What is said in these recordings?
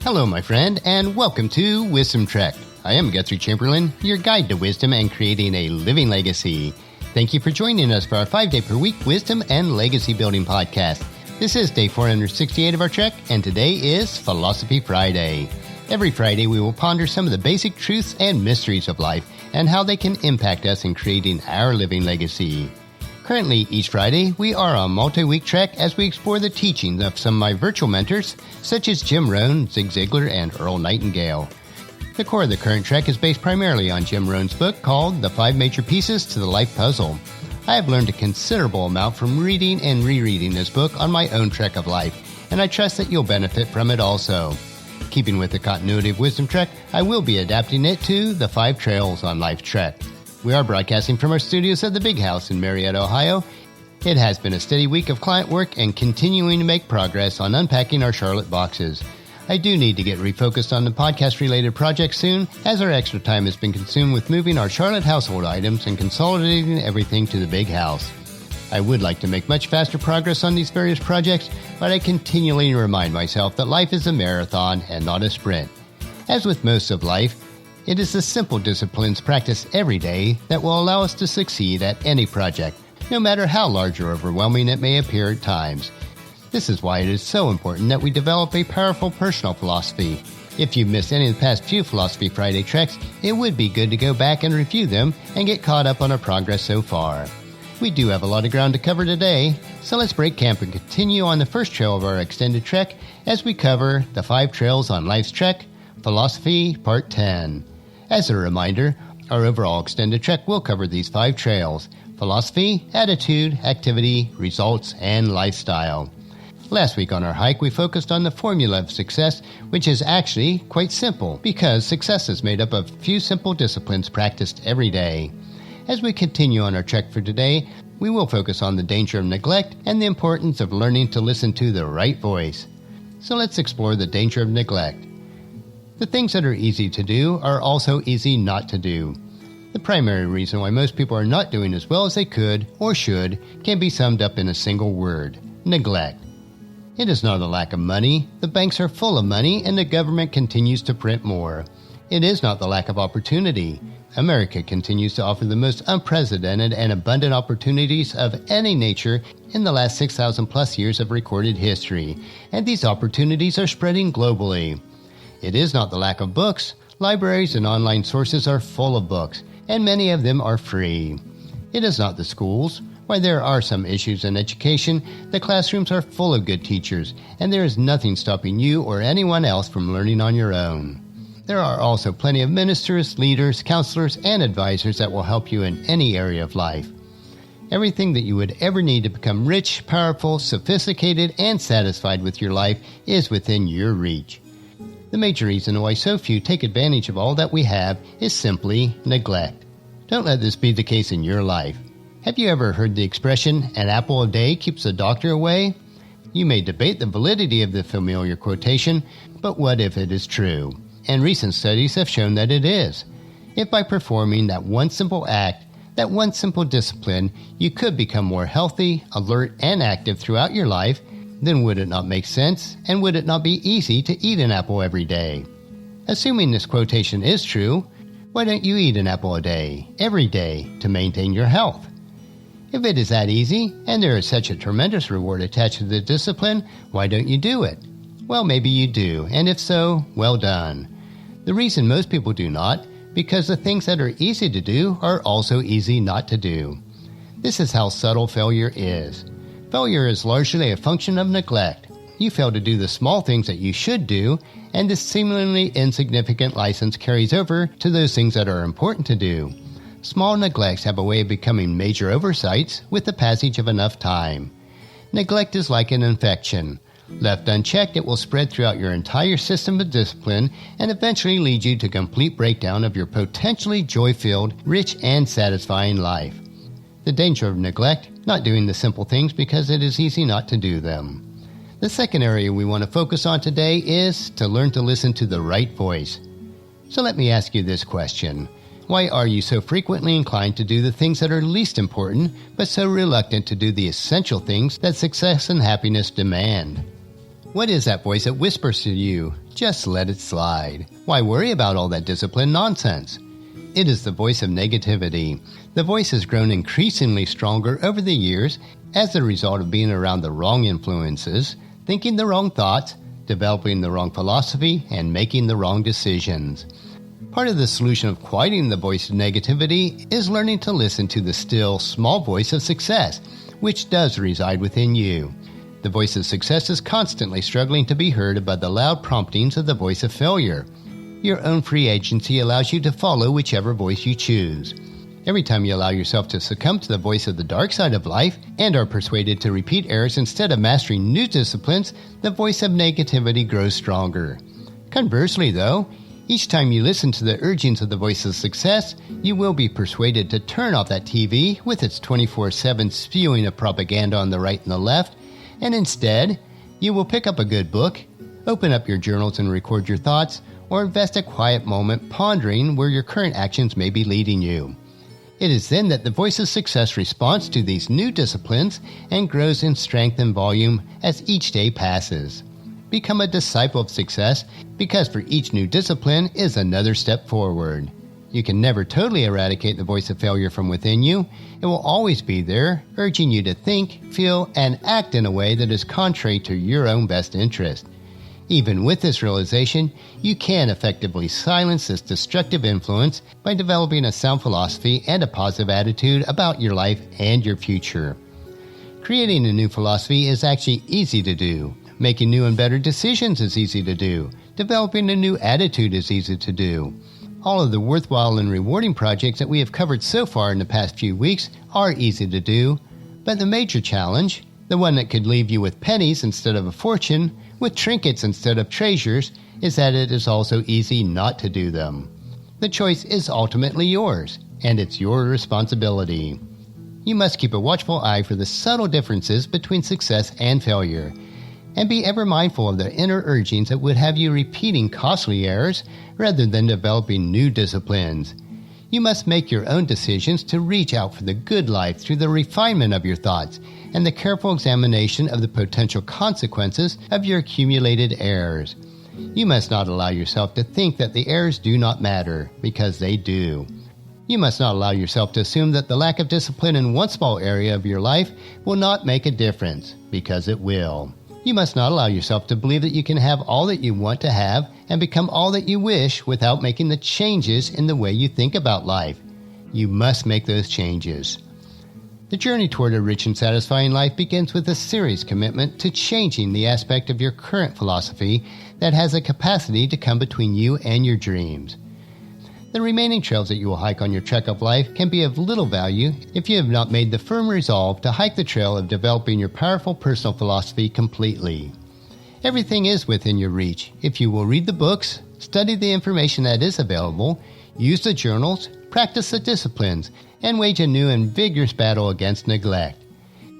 Hello, my friend, and welcome to Wisdom Trek. I am Guthrie Chamberlain, your guide to wisdom and creating a living legacy. Thank you for joining us for our 5-day-per-week wisdom and legacy building podcast. This is day 468 of our trek, and today is Philosophy Friday. Every Friday, we will ponder some of the basic truths and mysteries of life and how they can impact us in creating our living legacy. Currently, each Friday, we are on a multi-week trek as we explore the teachings of some of my virtual mentors, such as Jim Rohn, Zig Ziglar, and Earl Nightingale. The core of the current trek is based primarily on Jim Rohn's book called The 5 Major Pieces to the Life Puzzle. I have learned a considerable amount from reading and rereading this book on my own trek of life, and I trust that you'll benefit from it also. Keeping with the continuity of Wisdom Trek, I will be adapting it to the 5 Trails on Life Trek. We are broadcasting from our studios at the Big House in Marietta, Ohio. It has been a steady week of client work and continuing to make progress on unpacking our Charlotte boxes. I do need to get refocused on the podcast-related projects soon, as our extra time has been consumed with moving our Charlotte household items and consolidating everything to the Big House. I would like to make much faster progress on these various projects, but I continually remind myself that life is a marathon and not a sprint. As with most of life, it is the simple disciplines practiced every day that will allow us to succeed at any project, no matter how large or overwhelming it may appear at times. This is why it is so important that we develop a powerful personal philosophy. If you've missed any of the past few Philosophy Friday treks, it would be good to go back and review them and get caught up on our progress so far. We do have a lot of ground to cover today, so let's break camp and continue on the first trail of our extended trek as we cover the 5 Trails on Life's Trek, Philosophy Part 10. As a reminder, our overall extended trek will cover these 5 trails: philosophy, attitude, activity, results, and lifestyle. Last week on our hike, we focused on the formula of success, which is actually quite simple because success is made up of a few simple disciplines practiced every day. As we continue on our trek for today, we will focus on the danger of neglect and the importance of learning to listen to the right voice. So let's explore the danger of neglect. The things that are easy to do are also easy not to do. The primary reason why most people are not doing as well as they could or should can be summed up in a single word: neglect. It is not a lack of money. The banks are full of money and the government continues to print more. It is not the lack of opportunity. America continues to offer the most unprecedented and abundant opportunities of any nature in the last 6,000 plus years of recorded history, and these opportunities are spreading globally. It is not the lack of books. Libraries and online sources are full of books, and many of them are free. It is not the schools. While there are some issues in education, the classrooms are full of good teachers, and there is nothing stopping you or anyone else from learning on your own. There are also plenty of ministers, leaders, counselors, and advisors that will help you in any area of life. Everything that you would ever need to become rich, powerful, sophisticated, and satisfied with your life is within your reach. The major reason why so few take advantage of all that we have is simply neglect. Don't let this be the case in your life. Have you ever heard the expression, "an apple a day keeps the doctor away"? You may debate the validity of the familiar quotation, but what if it is true? And recent studies have shown that it is. If by performing that one simple act, that one simple discipline, you could become more healthy, alert, and active throughout your life, then would it not make sense, and would it not be easy to eat an apple every day? Assuming this quotation is true, why don't you eat an apple a day, every day, to maintain your health? If it is that easy, and there is such a tremendous reward attached to the discipline, why don't you do it? Well, maybe you do, and if so, well done. The reason most people do not, because the things that are easy to do are also easy not to do. This is how subtle failure is. Failure is largely a function of neglect. You fail to do the small things that you should do, and this seemingly insignificant license carries over to those things that are important to do. Small neglects have a way of becoming major oversights with the passage of enough time. Neglect is like an infection. Left unchecked, it will spread throughout your entire system of discipline and eventually lead you to complete breakdown of your potentially joy-filled, rich, and satisfying life. The danger of neglect: not doing the simple things because it is easy not to do them. The second area we want to focus on today is to learn to listen to the right voice. So let me ask you this question. Why are you so frequently inclined to do the things that are least important, but so reluctant to do the essential things that success and happiness demand? What is that voice that whispers to you, Just let it slide. Why worry about all that discipline nonsense? It is the voice of negativity. The voice has grown increasingly stronger over the years as a result of being around the wrong influences, thinking the wrong thoughts, developing the wrong philosophy, and making the wrong decisions. Part of the solution of quieting the voice of negativity is learning to listen to the still, small voice of success, which does reside within you. The voice of success is constantly struggling to be heard above the loud promptings of the voice of failure. Your own free agency allows you to follow whichever voice you choose. Every time you allow yourself to succumb to the voice of the dark side of life and are persuaded to repeat errors instead of mastering new disciplines, the voice of negativity grows stronger. Conversely, though, each time you listen to the urgings of the voice of success, you will be persuaded to turn off that TV with its 24/7 spewing of propaganda on the right and the left, and instead, you will pick up a good book, open up your journals and record your thoughts, or invest a quiet moment pondering where your current actions may be leading you. It is then that the voice of success responds to these new disciplines and grows in strength and volume as each day passes. Become a disciple of success because for each new discipline is another step forward. You can never totally eradicate the voice of failure from within you. It will always be there, urging you to think, feel, and act in a way that is contrary to your own best interest. Even with this realization, you can effectively silence this destructive influence by developing a sound philosophy and a positive attitude about your life and your future. Creating a new philosophy is actually easy to do. Making new and better decisions is easy to do. Developing a new attitude is easy to do. All of the worthwhile and rewarding projects that we have covered so far in the past few weeks are easy to do, but the major challenge, the one that could leave you with pennies instead of a fortune, with trinkets instead of treasures, is that it is also easy not to do them. The choice is ultimately yours, and it's your responsibility. You must keep a watchful eye for the subtle differences between success and failure, and be ever mindful of the inner urgings that would have you repeating costly errors rather than developing new disciplines. You must make your own decisions to reach out for the good life through the refinement of your thoughts and the careful examination of the potential consequences of your accumulated errors. You must not allow yourself to think that the errors do not matter, because they do. You must not allow yourself to assume that the lack of discipline in one small area of your life will not make a difference, because it will. You must not allow yourself to believe that you can have all that you want to have and become all that you wish without making the changes in the way you think about life. You must make those changes. The journey toward a rich and satisfying life begins with a serious commitment to changing the aspect of your current philosophy that has a capacity to come between you and your dreams. The remaining trails that you will hike on your trek of life can be of little value if you have not made the firm resolve to hike the trail of developing your powerful personal philosophy completely. Everything is within your reach if you will read the books, study the information that is available, use the journals, practice the disciplines, and wage a new and vigorous battle against neglect.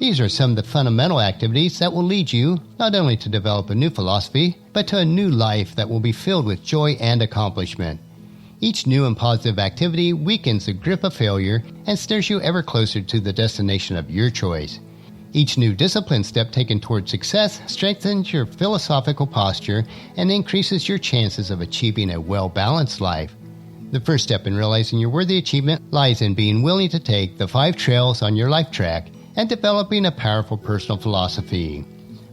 These are some of the fundamental activities that will lead you not only to develop a new philosophy, but to a new life that will be filled with joy and accomplishment. Each new and positive activity weakens the grip of failure and steers you ever closer to the destination of your choice. Each new discipline step taken toward success strengthens your philosophical posture and increases your chances of achieving a well-balanced life. The first step in realizing your worthy achievement lies in being willing to take the 5 trails on your life track and developing a powerful personal philosophy.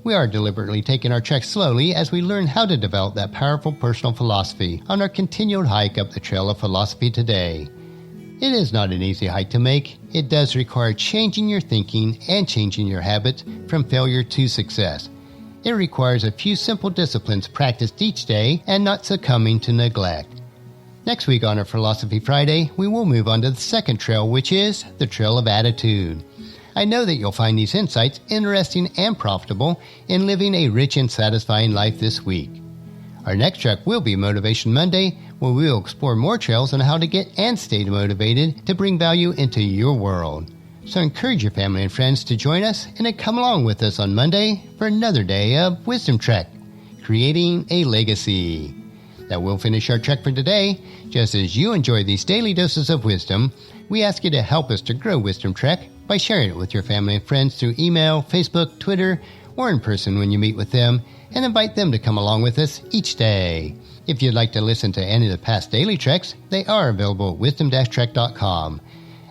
We are deliberately taking our trek slowly as we learn how to develop that powerful personal philosophy on our continued hike up the trail of philosophy today. It is not an easy hike to make. It does require changing your thinking and changing your habits from failure to success. It requires a few simple disciplines practiced each day and not succumbing to neglect. Next week on our Philosophy Friday, we will move on to the second trail, which is the Trail of Attitude. I know that you'll find these insights interesting and profitable in living a rich and satisfying life this week. Our next trek will be Motivation Monday, where we will explore more trails on how to get and stay motivated to bring value into your world. So encourage your family and friends to join us and to come along with us on Monday for another day of Wisdom Trek, creating a legacy. That will finish our trek for today. Just as you enjoy these daily doses of wisdom, we ask you to help us to grow Wisdom Trek by sharing it with your family and friends through email, Facebook, Twitter, or in person when you meet with them, and invite them to come along with us each day. If you'd like to listen to any of the past daily treks, they are available at wisdom-trek.com.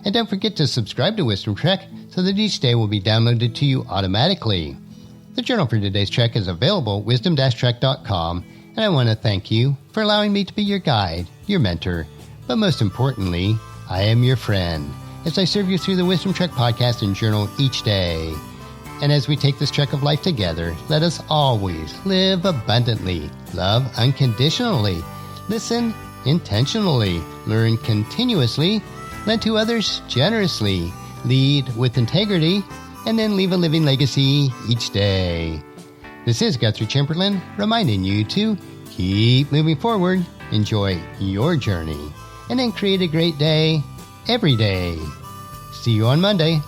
And don't forget to subscribe to Wisdom Trek so that each day will be downloaded to you automatically. The journal for today's trek is available at wisdom-trek.com, and I want to thank you for allowing me to be your guide, your mentor, but most importantly, I am your friend as I serve you through the Wisdom Trek podcast and journal each day. And as we take this trek of life together, let us always live abundantly, love unconditionally, listen intentionally, learn continuously, lend to others generously, lead with integrity, and then leave a living legacy each day. This is Guthrie Chamberlain reminding you to keep moving forward, enjoy your journey, and then create a great day every day. See you on Monday.